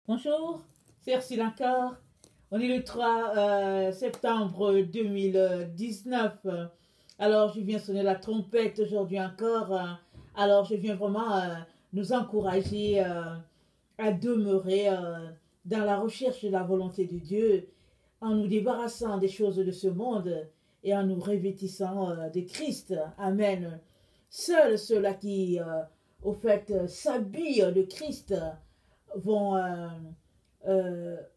Bonjour, c'est Ursule encore. On est le 3 septembre 2019. Alors, je viens sonner la trompette aujourd'hui encore. Alors, je viens vraiment nous encourager à demeurer dans la recherche de la volonté de Dieu, en nous débarrassant des choses de ce monde et en nous revêtissant de Christ. Amen. Seuls ceux-là qui, au fait, s'habillent de Christ vont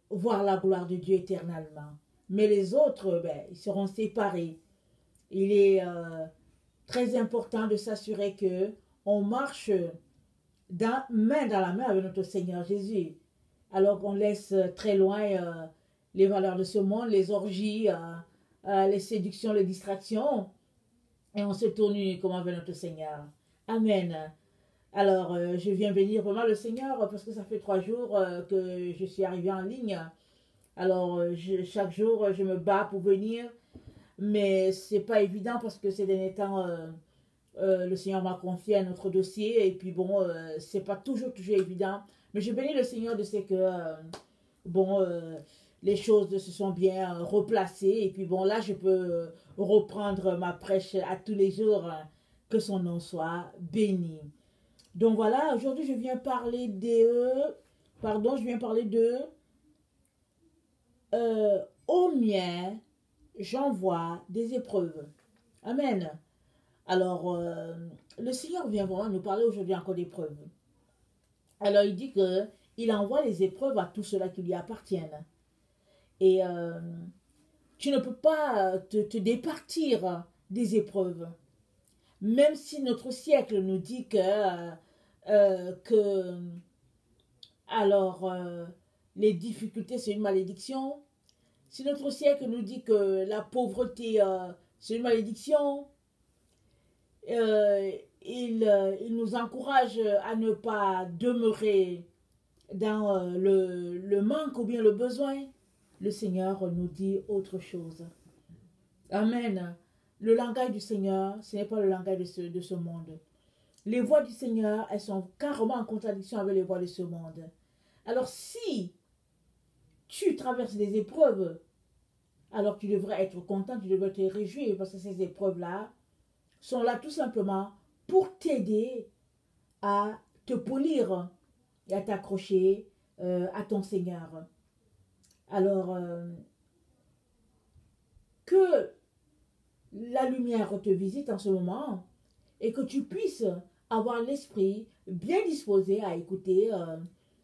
voir la gloire de Dieu éternellement. Mais les autres, ils seront séparés. Il est très important de s'assurer que on marche main dans la main avec notre Seigneur Jésus. Alors qu'on laisse très loin les valeurs de ce monde, les orgies, les séductions, les distractions, et on se tourne uniquement vers notre Seigneur. Amen. Alors, je viens bénir vraiment le Seigneur parce que ça fait 3 jours que je suis arrivée en ligne. Alors, chaque jour, je me bats pour venir, mais c'est pas évident parce que ces derniers temps, le Seigneur m'a confié un autre dossier et puis bon, c'est pas toujours évident. Mais je bénis le Seigneur de ce que, les choses se sont bien replacées et puis bon, là, je peux reprendre ma prêche à tous les jours. Que son nom soit béni. Donc voilà, aujourd'hui je viens parler au mien, j'envoie des épreuves. Amen. Alors, le Seigneur vient vraiment nous parler aujourd'hui encore d'épreuves. Alors il dit que il envoie les épreuves à tous ceux-là qui lui appartiennent. Et tu ne peux pas te départir des épreuves. Même si notre siècle nous dit les difficultés c'est une malédiction, si notre siècle nous dit que la pauvreté c'est une malédiction, il nous encourage à ne pas demeurer dans le manque ou bien le besoin. Le Seigneur nous dit autre chose. Amen. Le langage du Seigneur, ce n'est pas le langage de ce monde. Les voix du Seigneur, elles sont carrément en contradiction avec les voix de ce monde. Alors si tu traverses des épreuves, alors tu devrais être content, tu devrais te réjouir parce que ces épreuves-là sont là tout simplement pour t'aider à te polir et à t'accrocher à ton Seigneur. Alors, que la lumière te visite en ce moment et que tu puisses avoir l'esprit bien disposé à écouter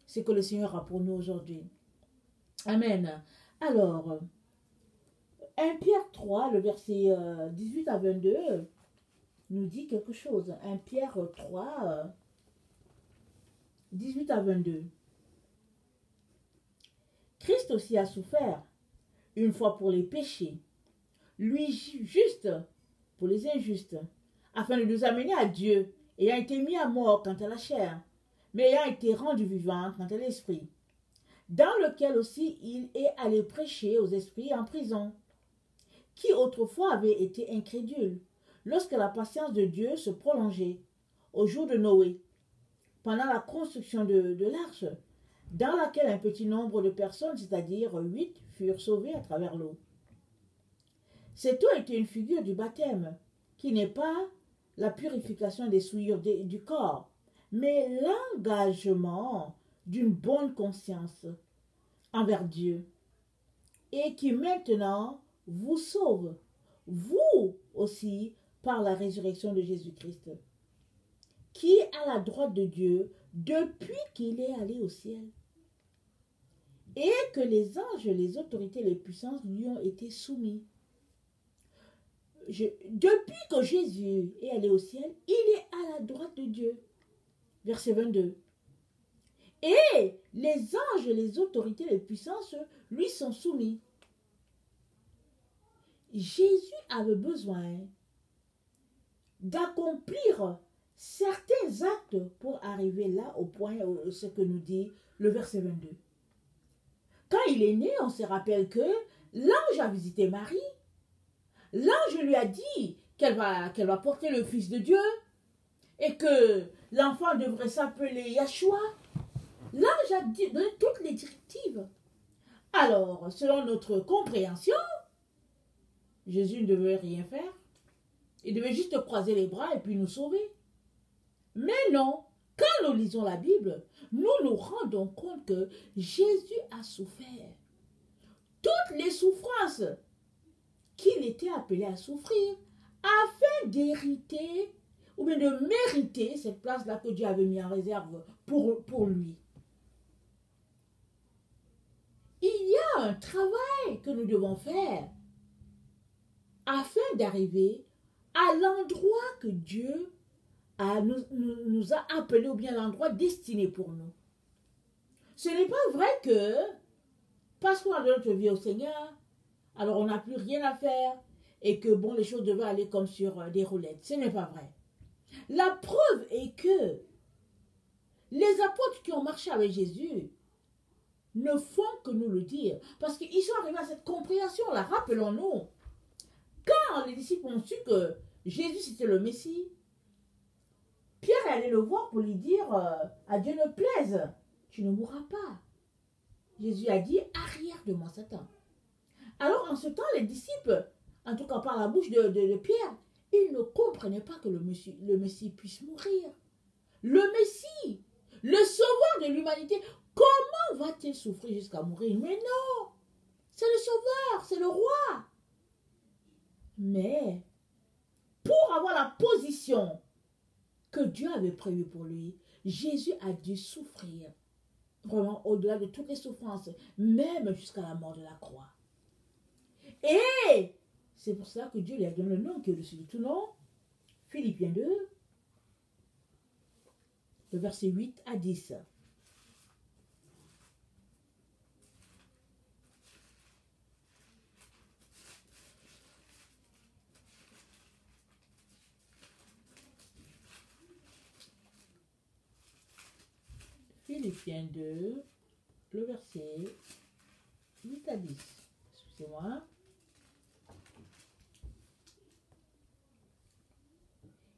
ce que le Seigneur a pour nous aujourd'hui. Amen. Alors, 1 Pierre 3, le verset 18 à 22 nous dit quelque chose. 1 Pierre 3, 18 à 22. Christ aussi a souffert une fois pour les péchés, lui juste pour les injustes, afin de nous amener à Dieu, ayant été mis à mort quant à la chair, mais ayant été rendu vivant quant à l'esprit, dans lequel aussi il est allé prêcher aux esprits en prison, qui autrefois avaient été incrédules, lorsque la patience de Dieu se prolongeait, au jour de Noé, pendant la construction de l'arche, dans laquelle un petit nombre de personnes, c'est-à-dire 8, furent sauvées à travers l'eau. Cette eau était une figure du baptême, qui n'est pas la purification des souillures du corps, mais l'engagement d'une bonne conscience envers Dieu, et qui maintenant vous sauve, vous aussi, par la résurrection de Jésus-Christ, qui est à la droite de Dieu depuis qu'il est allé au ciel, et que les anges, les autorités, les puissances lui ont été soumis. Depuis que Jésus est allé au ciel, il est à la droite de Dieu. Verset 22. Et les anges, les autorités, les puissances lui sont soumis. Jésus avait besoin d'accomplir certains actes pour arriver là au point, ce que nous dit le verset 22. Quand il est né, on se rappelle que l'ange a visité Marie. L'ange lui a dit qu'elle va porter le Fils de Dieu et que l'enfant devrait s'appeler Yahshua. L'ange a donné toutes les directives. Alors, selon notre compréhension, Jésus ne devait rien faire. Il devait juste croiser les bras et puis nous sauver. Mais non, quand nous lisons la Bible, nous nous rendons compte que Jésus a souffert. Toutes les souffrances qu'il était appelé à souffrir afin d'hériter ou bien de mériter cette place-là que Dieu avait mis en réserve pour lui. Il y a un travail que nous devons faire afin d'arriver à l'endroit que Dieu nous a appelés ou bien l'endroit destiné pour nous. Ce n'est pas vrai que parce qu'on a donné notre vie au Seigneur, alors on n'a plus rien à faire et que bon, les choses devaient aller comme sur des roulettes. Ce n'est pas vrai. La preuve est que les apôtres qui ont marché avec Jésus ne font que nous le dire. Parce qu'ils sont arrivés à cette compréhension-là. Rappelons-nous, quand les disciples ont su que Jésus c'était le Messie, Pierre est allé le voir pour lui dire à Dieu ne plaise, tu ne mourras pas. Jésus a dit, arrière de moi Satan. Alors en ce temps, les disciples, en tout cas par la bouche de Pierre, ils ne comprenaient pas que le Messie puisse mourir. Le Messie, le sauveur de l'humanité, comment va-t-il souffrir jusqu'à mourir? Mais non, c'est le sauveur, c'est le roi. Mais pour avoir la position que Dieu avait prévue pour lui, Jésus a dû souffrir, vraiment au-delà de toutes les souffrances, même jusqu'à la mort de la croix. Et c'est pour cela que Dieu lui a donné le nom qui est au-dessus de tout nom, Philippiens 2, le verset 8 à 10. Philippiens 2, le verset 8 à 10. Excusez-moi.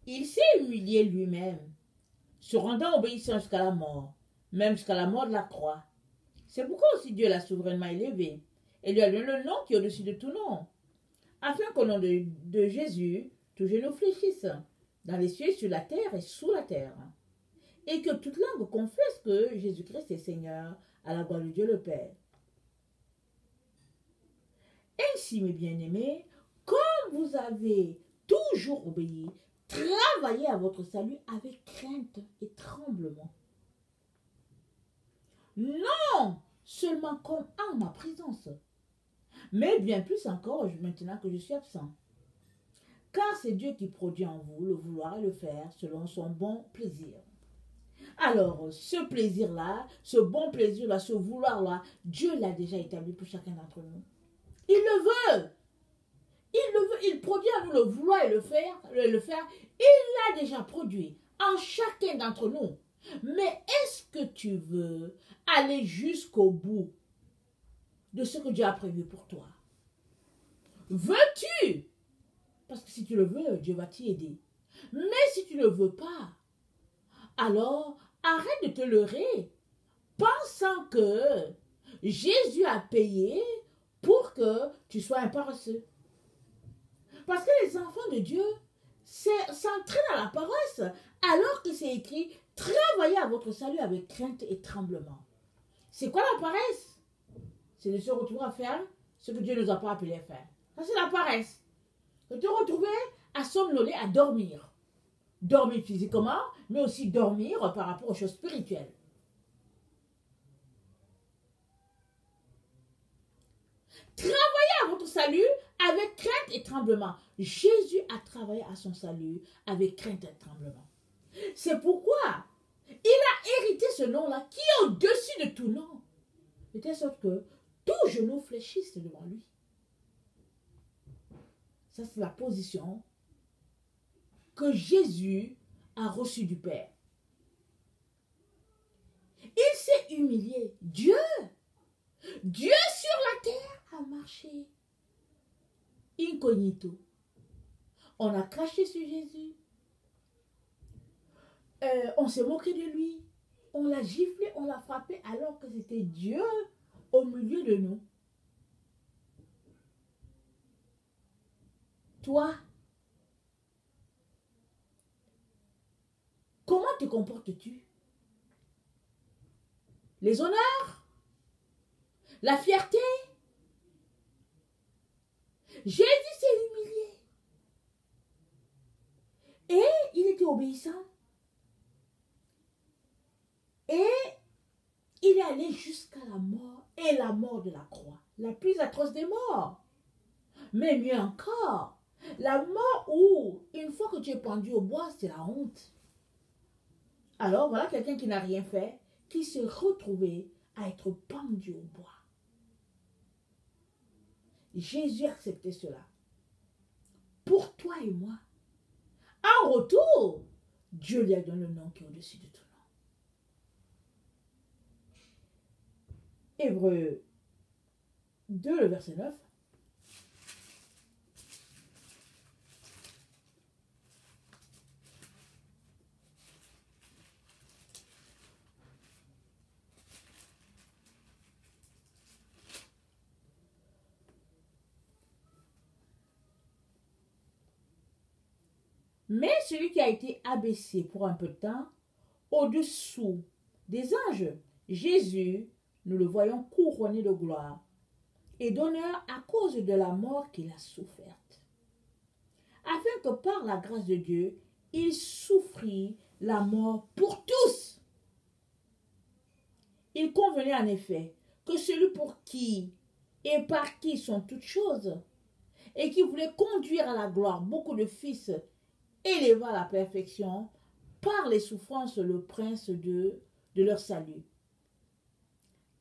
Il s'est humilié lui-même, se rendant obéissant jusqu'à la mort, même jusqu'à la mort de la croix. C'est pourquoi aussi Dieu l'a souverainement élevé et lui a donné le nom qui est au-dessus de tout nom, afin qu'au nom de Jésus, tout genou fléchisse, dans les cieux, sur la terre et sous la terre, et que toute langue confesse que Jésus-Christ est Seigneur, à la gloire de Dieu le Père. Ainsi, mes bien-aimés, comme vous avez toujours obéi, travaillez à votre salut avec crainte et tremblement. Non seulement comme en ma présence, mais bien plus encore maintenant que je suis absent. Car c'est Dieu qui produit en vous le vouloir et le faire selon son bon plaisir. Alors, ce plaisir-là, ce bon plaisir-là, ce vouloir-là, Dieu l'a déjà établi pour chacun d'entre nous. Il le veut. Il le veut. Il produit en nous le vouloir et le faire. Il l'a déjà produit en chacun d'entre nous. Mais est-ce que tu veux aller jusqu'au bout de ce que Dieu a prévu pour toi? Veux-tu? Parce que si tu le veux, Dieu va t'y aider. Mais si tu ne le veux pas, alors arrête de te leurrer, pensant que Jésus a payé pour que tu sois un paresseux. Parce que les enfants de Dieu s'entraînent à la paresse, alors que c'est écrit « Travaillez à votre salut avec crainte et tremblement ». C'est quoi la paresse? C'est de se retrouver à faire ce que Dieu ne nous a pas appelé à faire. Ça, c'est la paresse. De te retrouver à somnoler, à dormir. Dormir physiquement, mais aussi dormir par rapport aux choses spirituelles. Travaillez à votre salut avec crainte et tremblement. Jésus a travaillé à son salut avec crainte et tremblement. C'est pourquoi il a hérité ce nom-là qui est au-dessus de tout nom. De telle sorte que tout genou fléchisse devant lui. Ça, c'est la position que Jésus a reçue du Père. Il s'est humilié. Dieu sur la terre a marché incognito. On a craché sur Jésus. On s'est moqué de lui. on l'a giflé, on l'a frappé alors que c'était Dieu au milieu de nous. Toi, comment te comportes-tu? Les honneurs? La fierté? Jésus s'est humilié. Et il était obéissant. Et il est allé jusqu'à la mort. Et la mort de la croix. La plus atroce des morts. Mais mieux encore, la mort où, une fois que tu es pendu au bois, c'est la honte. Alors voilà quelqu'un qui n'a rien fait, qui s'est retrouvé à être pendu au bois. Jésus acceptait cela. Pour toi et moi. En retour, Dieu lui a donné le nom qui est au-dessus de tout nom. Hébreux 2, le verset 9. Mais celui qui a été abaissé pour un peu de temps au-dessous des anges, Jésus, nous le voyons couronné de gloire et d'honneur à cause de la mort qu'il a soufferte, afin que par la grâce de Dieu, il souffrit la mort pour tous. Il convenait en effet que celui pour qui et par qui sont toutes choses, et qui voulait conduire à la gloire beaucoup de fils, éleva à la perfection par les souffrances le prince de leur salut.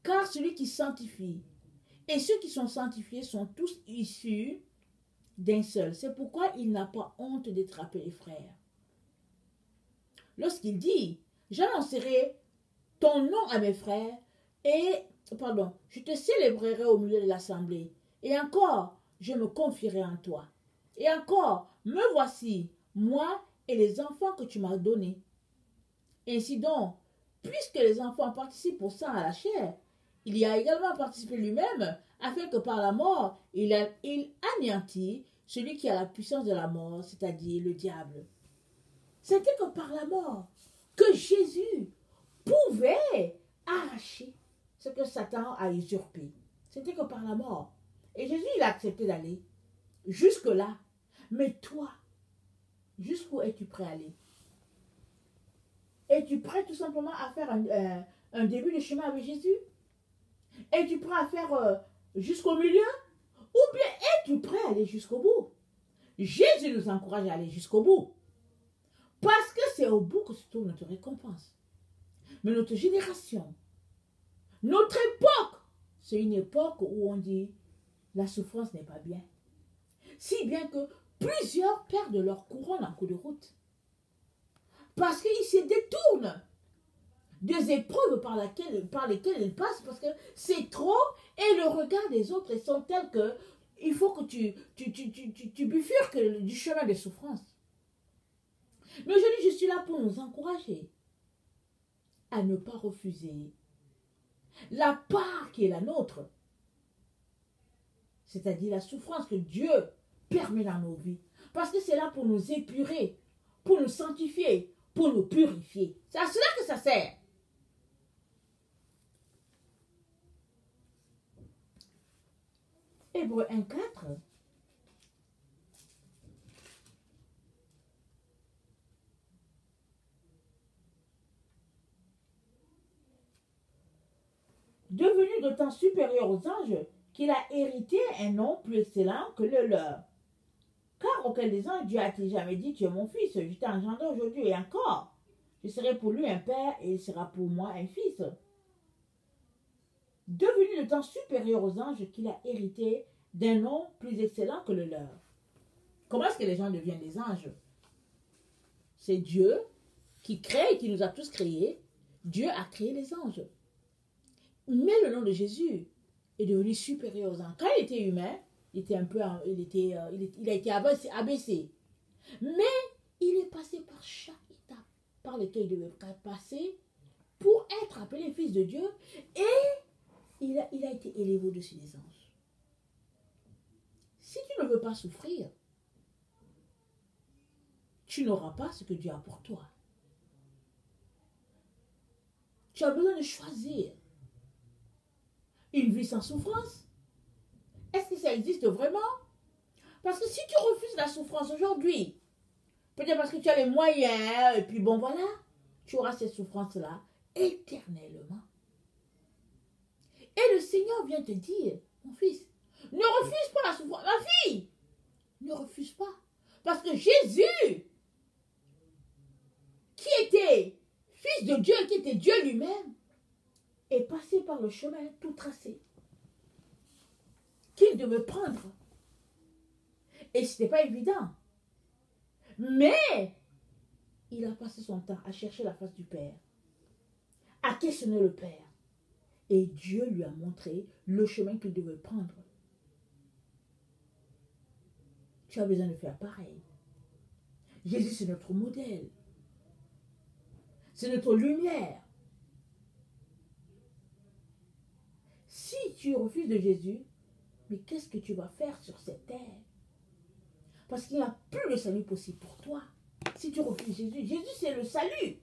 Car celui qui sanctifie et ceux qui sont sanctifiés sont tous issus d'un seul. C'est pourquoi il n'a pas honte d'être appelé frère. Lorsqu'il dit, j'annoncerai ton nom à mes frères et, je te célébrerai au milieu de l'assemblée. Et encore, je me confierai en toi. Et encore, me voici, moi et les enfants que tu m'as donnés. Ainsi donc, puisque les enfants participent au sang à la chair, il y a également participé lui-même, afin que par la mort, il anéantit celui qui a la puissance de la mort, c'est-à-dire le diable. C'était que par la mort que Jésus pouvait arracher ce que Satan a usurpé. C'était que par la mort. Et Jésus, il a accepté d'aller jusque-là. Mais toi, jusqu'où es-tu prêt à aller? Es-tu prêt tout simplement à faire un début de chemin avec Jésus? Es-tu prêt à faire jusqu'au milieu? Ou bien es-tu prêt à aller jusqu'au bout? Jésus nous encourage à aller jusqu'au bout. Parce que c'est au bout que se trouve notre récompense. Mais notre génération, notre époque, c'est une époque où on dit la souffrance n'est pas bien. Si bien que plusieurs perdent leur couronne en cours de route. Parce qu'ils se détournent des épreuves par lesquelles ils passent, parce que c'est trop, et le regard des autres sont tels que il faut que tu bifurques du chemin de souffrance. Mais aujourd'hui, je suis là pour nous encourager à ne pas refuser la part qui est la nôtre, c'est-à-dire la souffrance que Dieu permet dans nos vies, parce que c'est là pour nous épurer, pour nous sanctifier, pour nous purifier. C'est à cela que ça sert. Hébreux 1,4. Devenu d'autant supérieur aux anges qu'il a hérité un nom plus excellent que le leur. Car auquel des anges Dieu a-t-il jamais dit, tu es mon fils, je t'ai engendré aujourd'hui et encore. Je serai pour lui un père et il sera pour moi un fils. Devenu d'autant supérieur aux anges qu'il a hérité d'un nom plus excellent que le leur. Comment est-ce que les gens deviennent des anges? C'est Dieu qui crée et qui nous a tous créés. Dieu a créé les anges. Mais le nom de Jésus est devenu supérieur aux anges. Quand il était humain, il a été abaissé. Mais il est passé par chaque étape par laquelle il devait passer pour être appelé fils de Dieu et il a été élevé au-dessus des anges. Si tu ne veux pas souffrir, tu n'auras pas ce que Dieu a pour toi. Tu as besoin de choisir une vie sans souffrance. Est-ce que ça existe vraiment? Parce que si tu refuses la souffrance aujourd'hui, peut-être parce que tu as les moyens, et puis bon voilà, tu auras cette souffrance-là éternellement. Et le Seigneur vient te dire, mon fils, ne refuse pas la souffrance. Ma fille, ne refuse pas. Parce que Jésus, qui était fils de Dieu, qui était Dieu lui-même, est passé par le chemin tout tracé qu'il devait prendre. Et ce n'était pas évident. Mais il a passé son temps à chercher la face du Père, à questionner le Père. Et Dieu lui a montré le chemin qu'il devait prendre. Tu as besoin de faire pareil. Jésus, c'est notre modèle. C'est notre lumière. Si tu refuses de Jésus, mais qu'est-ce que tu vas faire sur cette terre? Parce qu'il n'y a plus de salut possible pour toi. Si tu refuses Jésus, Jésus c'est le salut.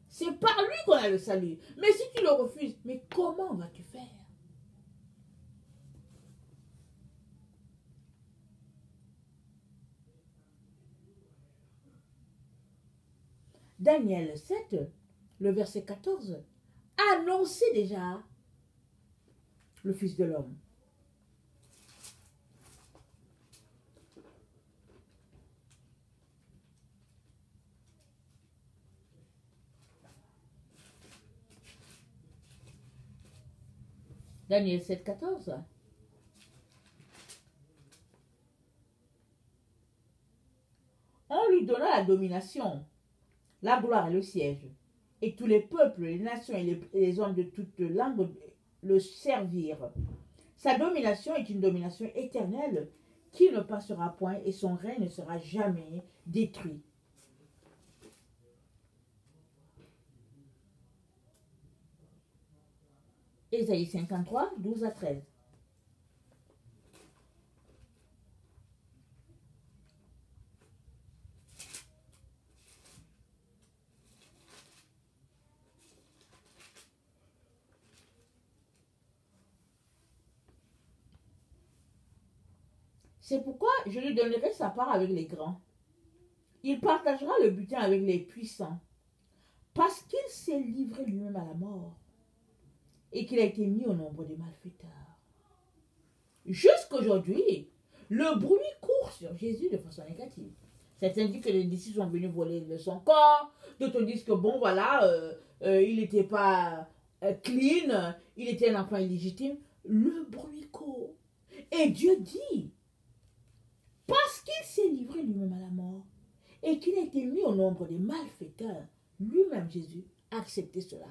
C'est par lui qu'on a le salut. Mais si tu le refuses, mais comment vas-tu faire? Daniel 7, le verset 14, annonçait déjà le Fils de l'homme. Daniel 7, 14. On lui donna la domination, la gloire et le siège. Et tous les peuples, les nations et les hommes de toute langue le servirent. Sa domination est une domination éternelle qui ne passera point et son règne ne sera jamais détruit. Ésaïe 53, 12 à 13. C'est pourquoi je lui donnerai sa part avec les grands. Il partagera le butin avec les puissants, parce qu'il s'est livré lui-même à la mort et qu'il a été mis au nombre des malfaiteurs. Jusqu'aujourd'hui, le bruit court sur Jésus de façon négative. Certains disent que les disciples sont venus voler de son corps, d'autres disent que bon voilà, il n'était pas clean, il était un enfant illégitime. Le bruit court. Et Dieu dit, parce qu'il s'est livré lui-même à la mort et qu'il a été mis au nombre des malfaiteurs, lui-même Jésus a accepté cela.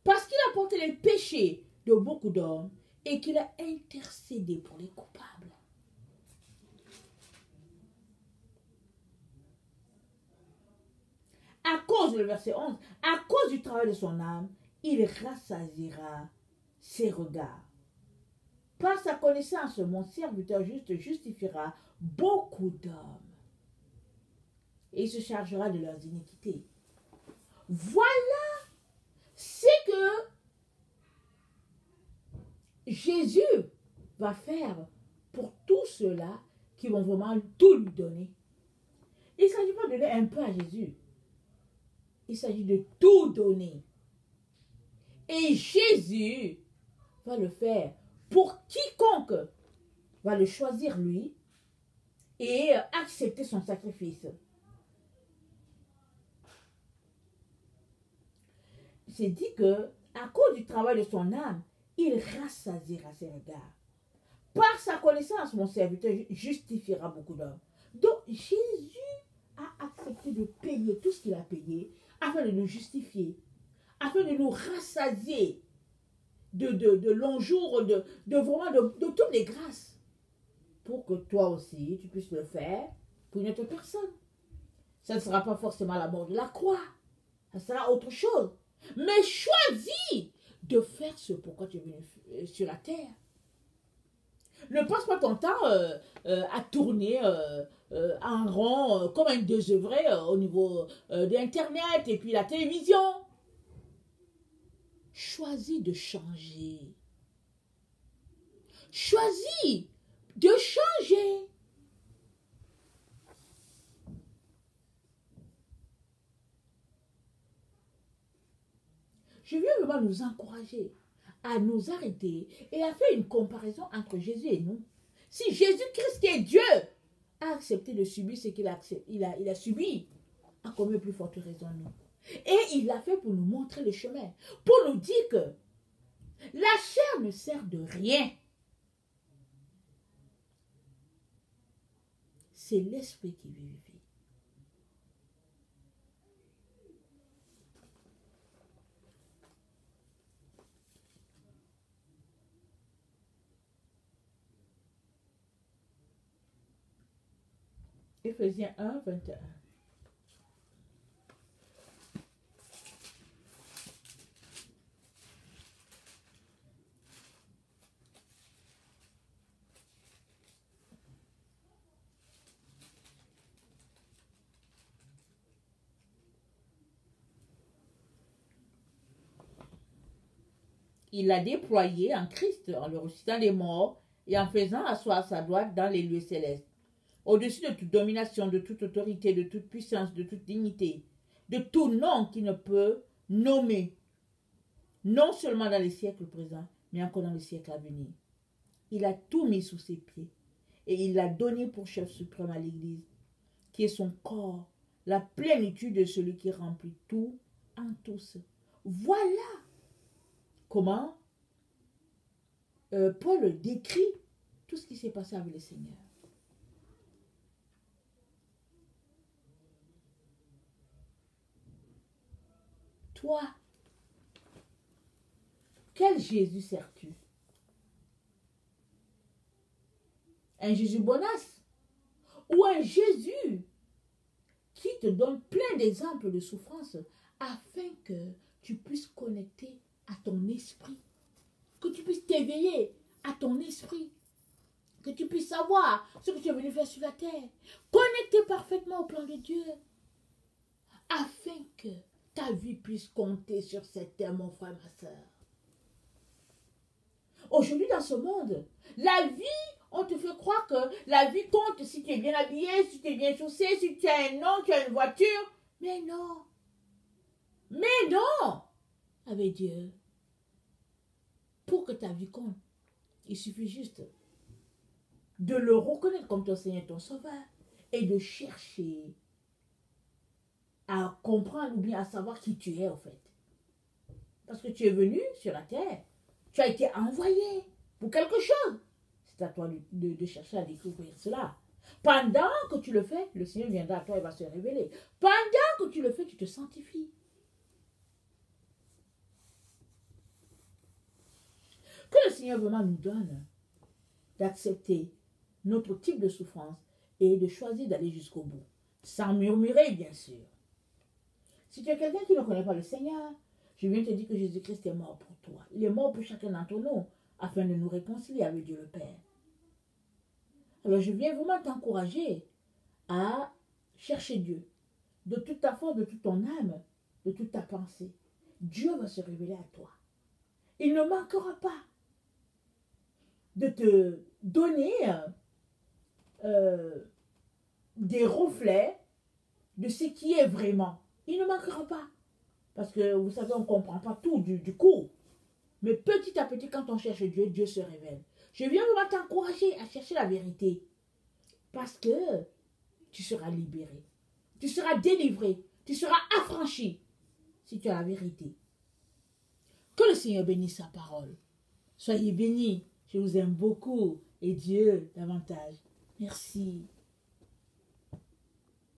Parce qu'il a porté les péchés de beaucoup d'hommes et qu'il a intercédé pour les coupables. À cause, le verset 11, à cause du travail de son âme, il rassasiera ses regards. Par sa connaissance, mon serviteur juste justifiera beaucoup d'hommes. Et il se chargera de leurs iniquités. Voilà ce que Jésus va faire pour tous ceux-là qui vont vraiment tout lui donner. Il ne s'agit pas de donner un peu à Jésus. Il s'agit de tout donner. Et Jésus va le faire pour quiconque va le choisir lui et accepter son sacrifice. C'est dit que à cause du travail de son âme, il rassasiera ses regards. Par sa connaissance, mon serviteur justifiera beaucoup d'hommes. Donc Jésus a accepté de payer tout ce qu'il a payé afin de nous justifier, afin de nous rassasier de longs jours, de toutes les grâces, pour que toi aussi tu puisses le faire pour une autre personne. Ça ne sera pas forcément la mort de la croix. Ça sera autre chose. Mais choisis de faire ce pourquoi tu es venu sur la terre. Ne passe pas ton temps à tourner en rond comme un désœuvré au niveau d'Internet et puis la télévision. Choisis de changer. Choisis de changer. Je viens vraiment nous encourager à nous arrêter et à faire une comparaison entre Jésus et nous. Si Jésus-Christ, qui est Dieu, a accepté de subir ce qu'il a subi, à combien plus forte raison nous? Et il l'a fait pour nous montrer le chemin, pour nous dire que la chair ne sert de rien. C'est l'esprit qui vivifie. Éphésiens 1, 21. Il l'a déployé en Christ, en le ressuscitant des morts et en faisant asseoir sa droite dans les lieux célestes, au-dessus de toute domination, de toute autorité, de toute puissance, de toute dignité, de tout nom qui ne peut nommer, non seulement dans les siècles présents, mais encore dans les siècles à venir. Il a tout mis sous ses pieds et il l'a donné pour chef suprême à l'Église, qui est son corps, la plénitude de celui qui remplit tout en tous. Voilà comment Paul décrit tout ce qui s'est passé avec le Seigneur. Toi, quel Jésus sers-tu? Un Jésus bonasse ou un Jésus qui te donne plein d'exemples de souffrance afin que tu puisses connecter à ton esprit, que tu puisses t'éveiller à ton esprit, que tu puisses savoir ce que tu es venu faire sur la terre, connecter parfaitement au plan de Dieu, afin que ta vie puisse compter sur cette terre, mon frère, ma soeur. Aujourd'hui, dans ce monde, la vie, on te fait croire que la vie compte si tu es bien habillé, si tu es bien chaussé, si tu as un nom, tu as une voiture. Mais non. Mais non. Avec Dieu, pour que ta vie compte, il suffit juste de le reconnaître comme ton Seigneur et ton Sauveur et de chercher à comprendre ou bien à savoir qui tu es, en fait. Parce que tu es venu sur la terre. Tu as été envoyé pour quelque chose. C'est à toi de chercher à découvrir cela. Pendant que tu le fais, le Seigneur viendra à toi et va se révéler. Pendant que tu le fais, tu te sanctifies. Que le Seigneur vraiment nous donne d'accepter notre type de souffrance et de choisir d'aller jusqu'au bout. Sans murmurer, bien sûr. Si tu es quelqu'un qui ne connaît pas le Seigneur, je viens te dire que Jésus-Christ est mort pour toi. Il est mort pour chacun d'entre nous, afin de nous réconcilier avec Dieu le Père. Alors je viens vraiment t'encourager à chercher Dieu. De toute ta force, de toute ton âme, de toute ta pensée. Dieu va se révéler à toi. Il ne manquera pas de te donner des reflets de ce qui est vraiment. Il ne manquera pas. Parce que vous savez, on ne comprend pas tout du coup. Mais petit à petit, quand on cherche Dieu, Dieu se révèle. Je viens vraiment t'encourager à chercher la vérité. Parce que tu seras libéré. Tu seras délivré. Tu seras affranchi si tu as la vérité. Que le Seigneur bénisse sa parole. Soyez bénis. Je vous aime beaucoup. Et Dieu davantage. Merci.